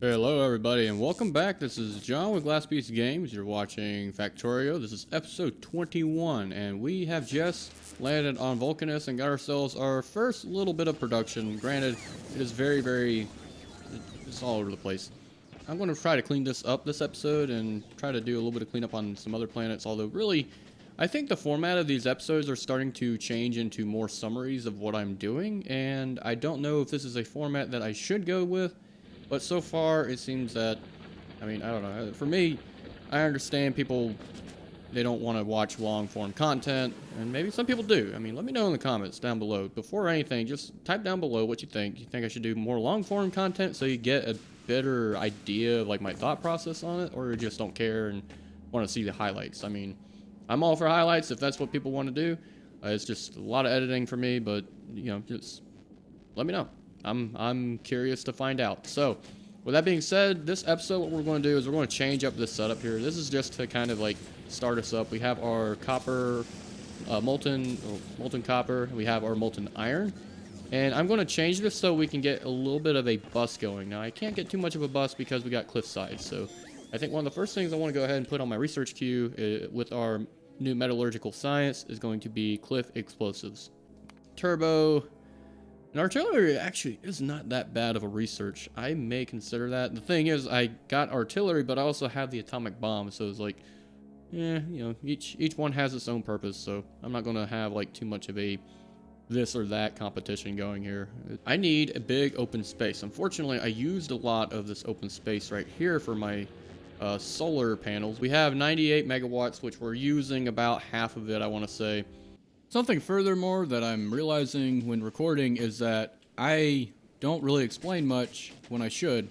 Hello everybody and welcome back. This is John with Glass Piece Games. You're watching Factorio. This is episode 21 and we have just landed on Vulcanus and got ourselves our first little bit of production. Granted, it is it's all over the place. I'm going to try to clean this up this episode and try to do a little bit of cleanup on some other planets, although really I think the format of these episodes are starting to change into more summaries of what I'm doing, and I don't know if this is a format that I should go with. But so far, it seems that, I mean, I don't know. For me, I understand people, they don't want to watch long-form content, and maybe some people do. I mean, let me know in the comments down below. Before anything, just type down below what you think. You think I should do more long-form content so you get a better idea of, like, my thought process on it, or you just don't care and want to see the highlights? I mean, I'm all for highlights if that's what people want to do. It's just a lot of editing for me, but, you know, just let me know. I'm curious to find out. So, with that being said, this episode, what we're going to do is we're going to change up this setup here. This is just to kind of like start us up. We have our copper, molten copper. We have our molten iron. And I'm going to change this so we can get a little bit of a bus going. Now, I can't get too much of a bus because we got cliffside. So, I think one of the first things I want to go ahead and put on my research queue with our new metallurgical science is going to be cliff explosives. Turbo. And artillery actually is not that bad of a research. I may consider that. The thing is, I got artillery, but I also have the atomic bomb, so it's like, you know, each one has its own purpose, so I'm not going to have like too much of a this or that competition going here. I need a big open space. Unfortunately, I used a lot of this open space right here for my solar panels. We have 98 megawatts, which we're using about half of it, I want to say. Something furthermore that I'm realizing when recording is that I don't really explain much when I should.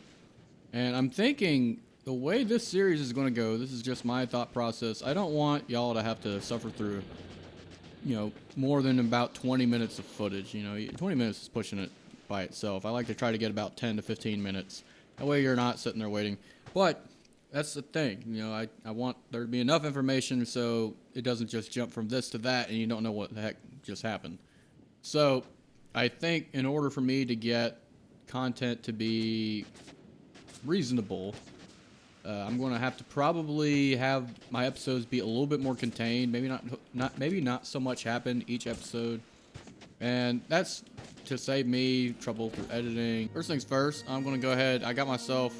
And I'm thinking the way this series is going to go, this is just my thought process. I don't want y'all to have to suffer through, you know, more than about 20 minutes of footage. You know, 20 minutes is pushing it by itself. I like to try to get about 10 to 15 minutes. That way you're not sitting there waiting. But that's the thing, you know, I want there to be enough information so it doesn't just jump from this to that and you don't know what the heck just happened. So I think in order for me to get content to be reasonable, I'm going to have to probably have my episodes be a little bit more contained. Maybe not so much happen each episode. And that's to save me trouble through editing. First things first, I'm going to go ahead. I got myself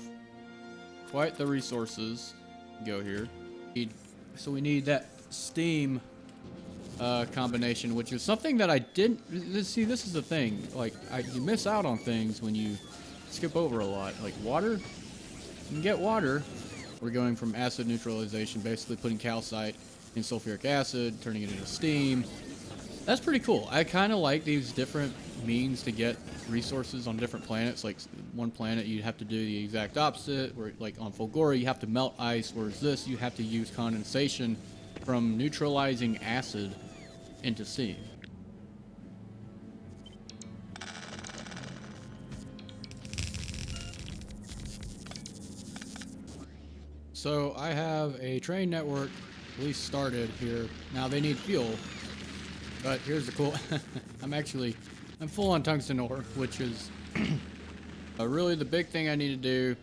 quite the resources go here. So we need that steam combination, which is something that I didn't see. This is the thing, like you miss out on things when you skip over a lot, like water. You can get water. We're going from acid neutralization, basically putting calcite in sulfuric acid, turning it into steam. That's pretty cool. I kind of like these different means to get resources on different planets. Like one planet you have to do the exact opposite, where like on Fulgora you have to melt ice, whereas this you have to use condensation from neutralizing acid into steam. So I have a train network at least started here. Now they need fuel, but here's the cool I'm full on tungsten ore, which is really the big thing I need to do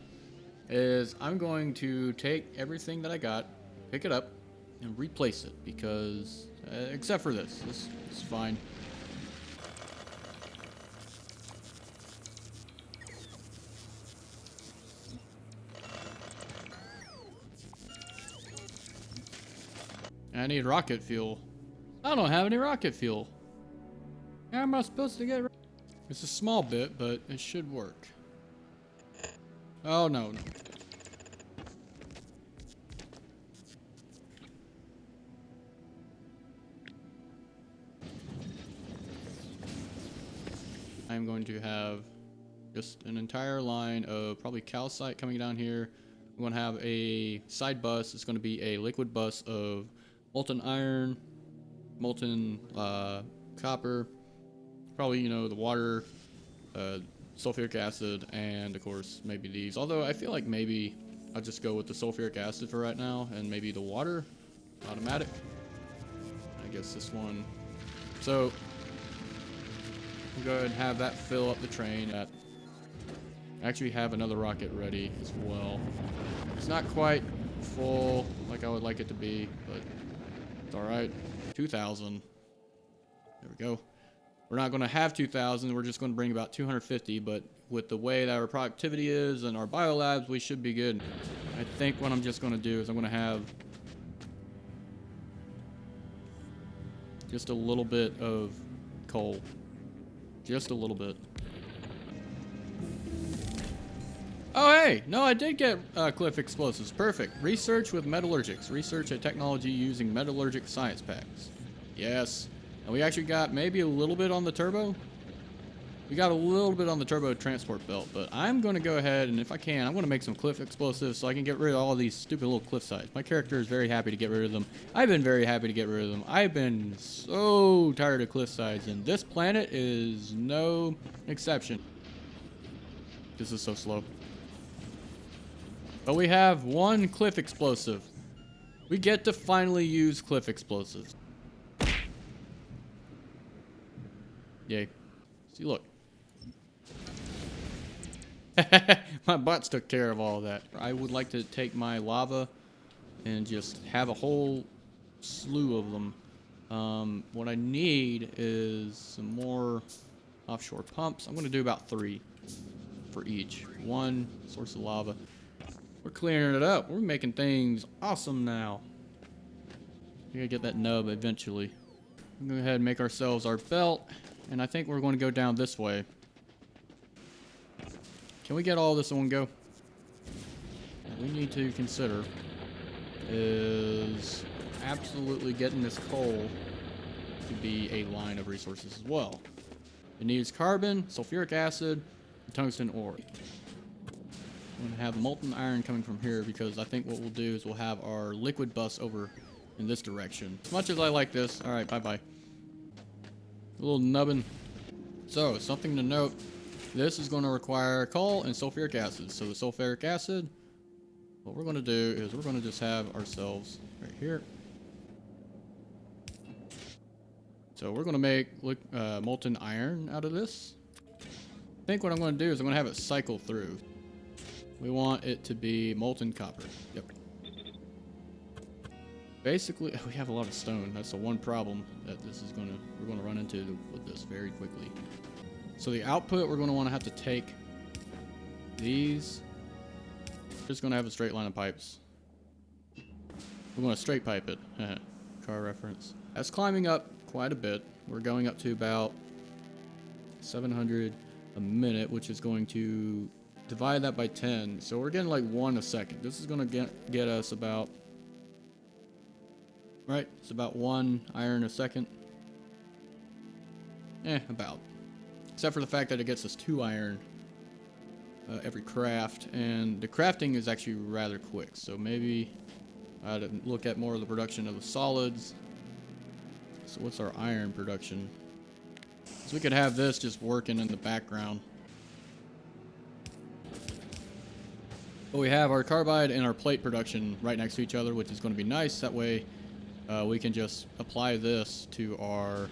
is I'm going to take everything that I got, pick it up, and replace it because, except for this is fine. I need rocket fuel. I don't have any rocket fuel. How am I supposed to get? It's a small bit, but it should work. Oh no. I'm going to have just an entire line of probably calcite coming down here. I'm going to have a side bus. It's going to be a liquid bus of molten iron, molten copper, probably, you know, the water, sulfuric acid, and of course maybe these. Although I feel like maybe I'll just go with the sulfuric acid for right now, and maybe the water automatic. I guess this one. So we'll go ahead and have that fill up the train at Actually have another rocket ready as well. It's not quite full like I would like it to be, but it's alright. 2,000. There we go. We're not going to have 2,000. We're just going to bring about 250, but with the way that our productivity is and our biolabs, we should be good. I think what I'm just going to do is I'm going to have just a little bit of coal. Just a little bit. Oh, hey! No, I did get cliff explosives. Perfect. Research with metallurgics. Research a technology using metallurgic science packs. Yes. And we actually got maybe a little bit on the turbo. We got a little bit on the turbo transport belt, but I'm going to go ahead and if I can, I'm going to make some cliff explosives so I can get rid of all these stupid little cliff sides. My character is very happy to get rid of them. I've been very happy to get rid of them. I've been so tired of cliff sides, and this planet is no exception. This is so slow. But we have one cliff explosive. We get to finally use cliff explosives. Yay. See, look. My bots took care of all that. I would like to take my lava and just have a whole slew of them. What I need is some more offshore pumps. I'm going to do about 3 for each. 1 source of lava. We're clearing it up. We're making things awesome now. We gotta get that nub eventually. We're gonna go ahead and make ourselves our belt. And I think we're going to go down this way. Can we get all this in one go? What we need to consider is absolutely getting this coal to be a line of resources as well. It needs carbon, sulfuric acid, and tungsten ore. I'm going to have molten iron coming from here because I think what we'll do is we'll have our liquid bus over in this direction. As much as I like this, alright, bye-bye. A little nubbin. So, something to note, this is going to require coal and sulfuric acid. So the sulfuric acid, what we're going to do is we're going to just have ourselves right here. So we're going to make molten iron out of this. I think what I'm going to do is I'm going to have it cycle through. We want it to be molten copper. Yep. Basically, we have a lot of stone. That's the one problem that we're going to run into with this very quickly. So the output, we're going to want to have to take these. We're just going to have a straight line of pipes. We're going to straight pipe it. Car reference. That's climbing up quite a bit. We're going up to about 700 a minute, which is going to divide that by 10. So we're getting like 1 a second. This is going to get us about, right? It's about 1 iron a second. About. Except for the fact that it gets us 2 iron every craft. And the crafting is actually rather quick. So maybe I'd look at more of the production of the solids. So what's our iron production? So we could have this just working in the background. But we have our carbide and our plate production right next to each other, which is going to be nice. That way we can just apply this to our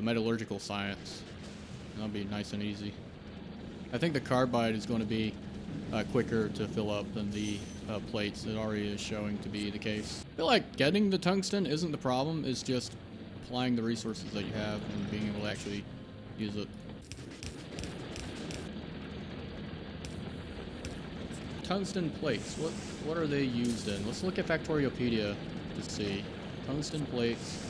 metallurgical science. That'll be nice and easy. I think the carbide is going to be quicker to fill up than the plates. It already is showing to be the case. I feel like getting the tungsten isn't the problem. It's just applying the resources that you have and being able to actually use it. Tungsten plates. What are they used in? Let's look at Factoriopedia to see. Tungsten plates.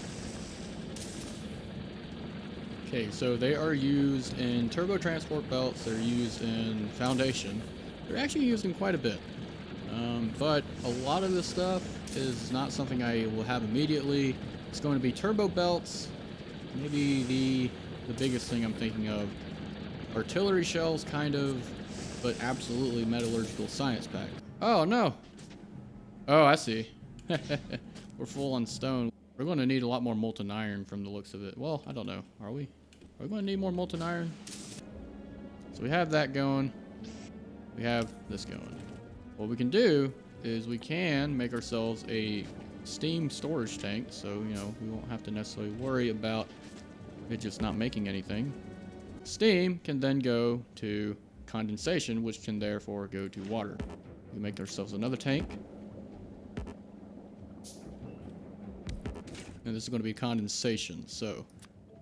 Okay, so they are used in turbo transport belts. They're used in foundation. They're actually used in quite a bit. But a lot of this stuff is not something I will have immediately. It's going to be turbo belts. Maybe the biggest thing I'm thinking of. Artillery shells, kind of. But absolutely metallurgical science pack. Oh, no. Oh, I see. We're full on stone. We're going to need a lot more molten iron from the looks of it. Well, I don't know. Are we? Are we going to need more molten iron? So we have that going. We have this going. What we can do is we can make ourselves a steam storage tank. So, you know, we won't have to necessarily worry about it just not making anything. Steam can then go to condensation, which can therefore go to water. We make ourselves another tank. And this is going to be condensation, so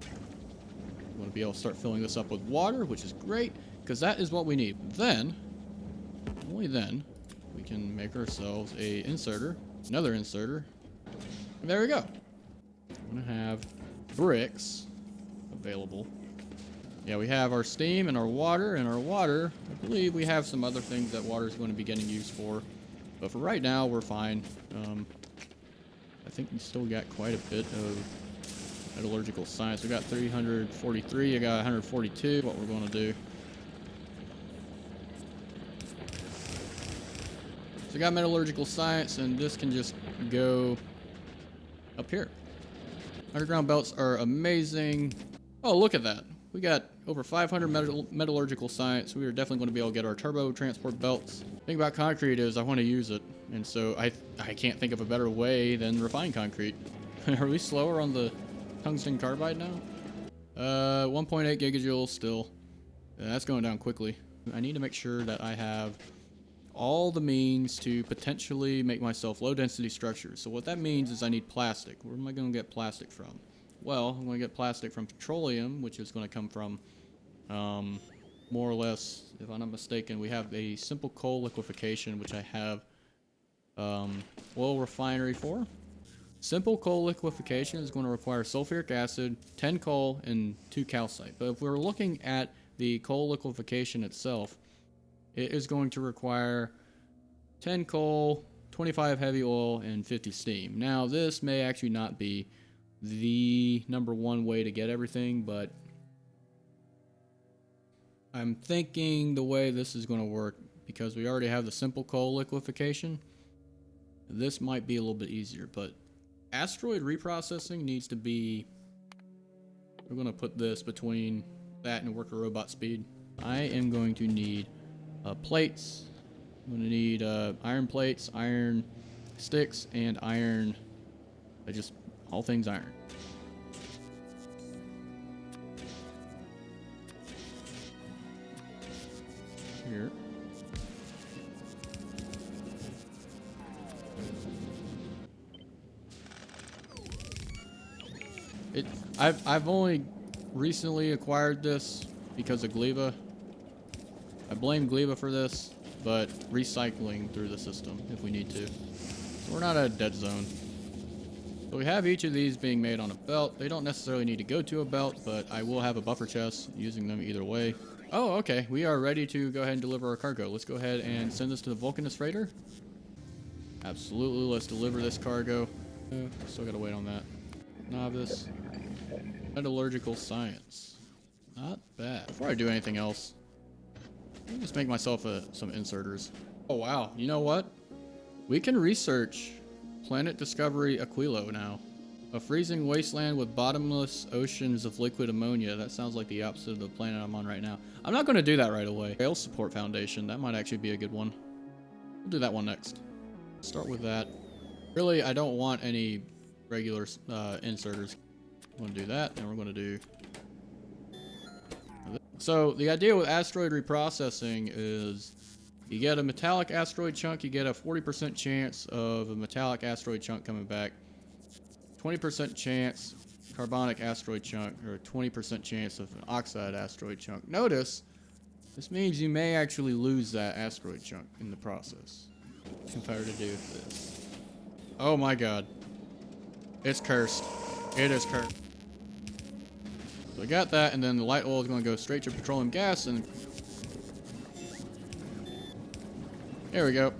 we're going to be able to start filling this up with water, which is great, because that is what we need. Then, only then, we can make ourselves a inserter, another inserter, and there we go. I'm going to have bricks available. Yeah, we have our steam and our water, I believe we have some other things that water is going to be getting used for, but for right now, we're fine. I think we still got quite a bit of metallurgical science. We got 343, I got 142, what we're going to do. So we got metallurgical science, and this can just go up here. Underground belts are amazing. Oh, look at that. We got over 500 metallurgical science. We are definitely going to be able to get our turbo transport belts. The thing about concrete is I want to use it, and so I can't think of a better way than refined concrete. Are we slower on the tungsten carbide now? 1.8 gigajoules still. That's going down quickly. I need to make sure that I have all the means to potentially make myself low density structures. So what that means is I need plastic. Where am I going to get plastic from? Well, I'm going to get plastic from petroleum, which is going to come from, more or less, if I'm not mistaken, we have a simple coal liquefaction, which I have oil refinery for. Simple coal liquefaction is going to require sulfuric acid, 10 coal, and 2 calcite. But if we're looking at the coal liquefaction itself, it is going to require 10 coal, 25 heavy oil, and 50 steam. Now, this may actually not be the #1 way to get everything, but I'm thinking the way this is going to work, because we already have the simple coal liquefaction, this might be a little bit easier. But asteroid reprocessing needs to be, we're going to put this between that and worker robot speed. I am going to need plates. I'm going to need iron plates, iron sticks, and iron, just all things iron. Here. I've only recently acquired this because of Gleva. I blame Gleva for this, but recycling through the system if we need to. So we're not at a dead zone. So we have each of these being made on a belt. They don't necessarily need to go to a belt, but I will have a buffer chest using them either way. Oh, okay. We are ready to go ahead and deliver our cargo. Let's go ahead and send this to the Vulcanus freighter. Absolutely. Let's deliver this cargo. Still gotta wait on that. Novice. Metallurgical science. Not bad. Before I do anything else, let me just make myself some inserters. Oh, wow. You know what? We can research Planet Discovery Aquilo now. A freezing wasteland with bottomless oceans of liquid ammonia. That sounds like the opposite of the planet I'm on right now. I'm not going to do that right away. Rail Support Foundation. That might actually be a good one. We'll do that one next. Start with that. Really, I don't want any regular inserters. I'm going to do that, and we're going to do... So, the idea with asteroid reprocessing is you get a metallic asteroid chunk, you get a 40% chance of a metallic asteroid chunk coming back. 20% chance carbonic asteroid chunk, or a 20% chance of an oxide asteroid chunk. Notice, this means you may actually lose that asteroid chunk in the process. Compared to do this. Oh my god. It's cursed. It is cursed. So we got that, and then the light oil is going to go straight to petroleum gas, and there we go.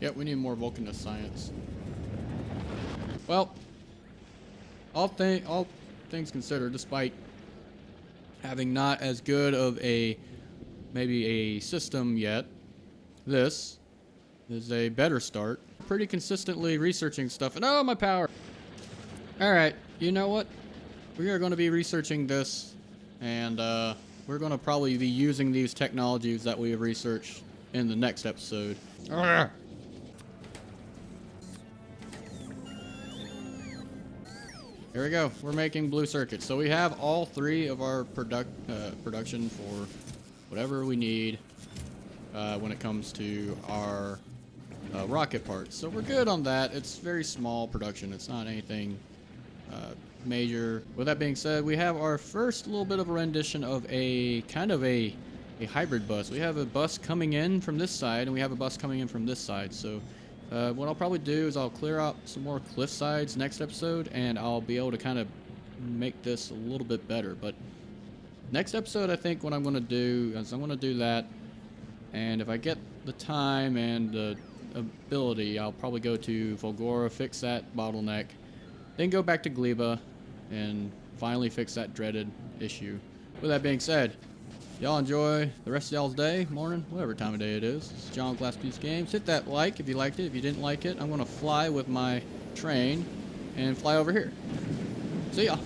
Yep, we need more Vulcanus science. Well, all things considered, despite having not as good of maybe a system yet, this is a better start. Pretty consistently researching stuff, and oh, my power! Alright, you know what? We are going to be researching this, and we're going to probably be using these technologies that we have researched in the next episode. Arrgh. There we go. We're making blue circuits. So we have all 3 of our production for whatever we need when it comes to our rocket parts. So we're good on that. It's very small production. It's not anything major. With that being said, we have our first little bit of a rendition of a kind of a hybrid bus. We have a bus coming in from this side, and we have a bus coming in from this side. So what I'll probably do is I'll clear out some more cliff sides next episode, and I'll be able to kind of make this a little bit better. But next episode, I think what I'm going to do is I'm going to do that, and if I get the time and the ability, I'll probably go to Volgora, fix that bottleneck, then go back to Gleba, and finally fix that dreaded issue. With that being said, y'all enjoy the rest of y'all's day, morning, whatever time of day it is. It's John with Glasspiece Games. Hit that like if you liked it. If you didn't like it, I'm going to fly with my train and fly over here. See ya.